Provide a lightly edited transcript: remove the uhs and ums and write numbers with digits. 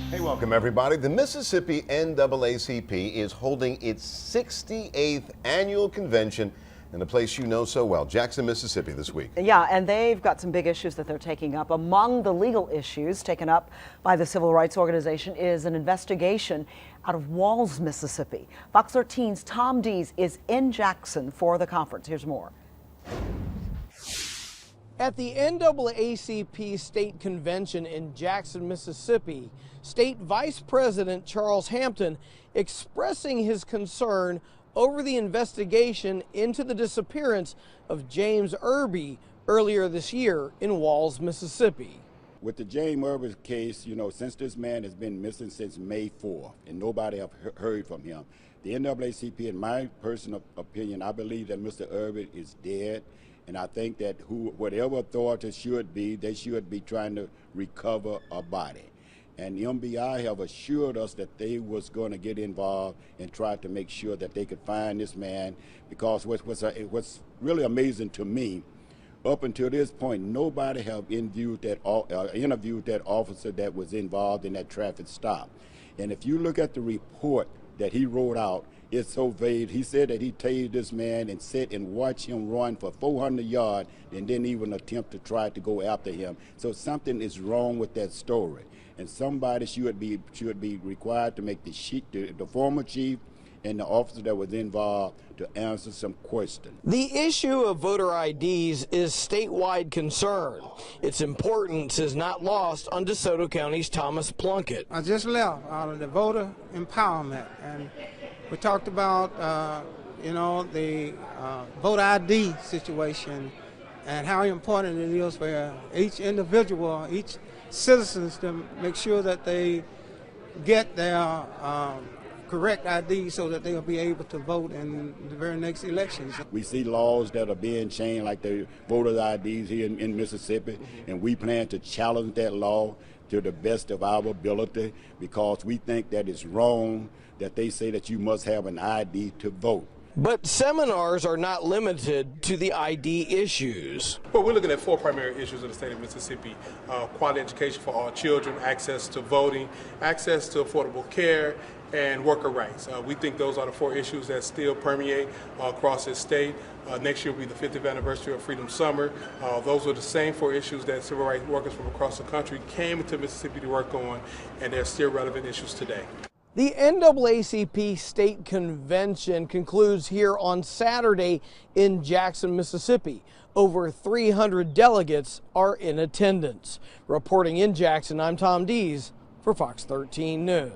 Hey, welcome everybody. The Mississippi NAACP is holding its 68th annual convention in a place you know so well, Jackson, Mississippi, this week. Yeah, and they've got some big issues that they're taking up. Among the legal issues taken up by the civil rights organization is an investigation out of Walls, Mississippi. Fox 13's Tom Dees is in Jackson for the conference. Here's more. At the NAACP State Convention in Jackson, Mississippi, State Vice President Charles Hampton expressing his concern over the investigation into the disappearance of James Irby earlier this year in Walls, Mississippi. With the James Irby case, since this man has been missing since May 4th and nobody have heard from him, the NAACP, in my personal opinion, I believe that Mr. Irby is dead. And I think that whatever authorities should be, they should be trying to recover a body. And the MBI have assured us that they was going to get involved and try to make sure that they could find this man, because what's really amazing to me, up until this point, nobody have interviewed that officer that was involved in that traffic stop. And if you look at the report that he wrote out, it's so vague. He said that he tased this man and sit and watch him run for 400 yards and didn't even attempt to try to go after him. So something is wrong with that story. And somebody should be required to make the former chief and the officer that was involved to answer some questions. The issue of voter IDs is statewide concern. Its importance is not lost on DeSoto County's Thomas Plunkett. I just left out of the voter empowerment, and we talked about, the voter ID situation and how important it is for each individual, each citizens to make sure that they get their correct ID so that they'll be able to vote in the very next elections. We see laws that are being changed, like the voter IDs here in Mississippi, and we plan to challenge that law to the best of our ability, because we think that it's wrong that they say that you must have an ID to vote. But seminars are not limited to the ID issues. Well, we're looking at four primary issues in the state of Mississippi: quality education for all children, access to voting, access to affordable care, and worker rights. We think those are the four issues that still permeate across this state. Next year will be the 50th anniversary of Freedom Summer. Those are the same four issues that civil rights workers from across the country came into Mississippi to work on, and they're still relevant issues today. The NAACP State Convention concludes here on Saturday in Jackson, Mississippi. Over 300 delegates are in attendance. Reporting in Jackson, I'm Tom Dees for Fox 13 News.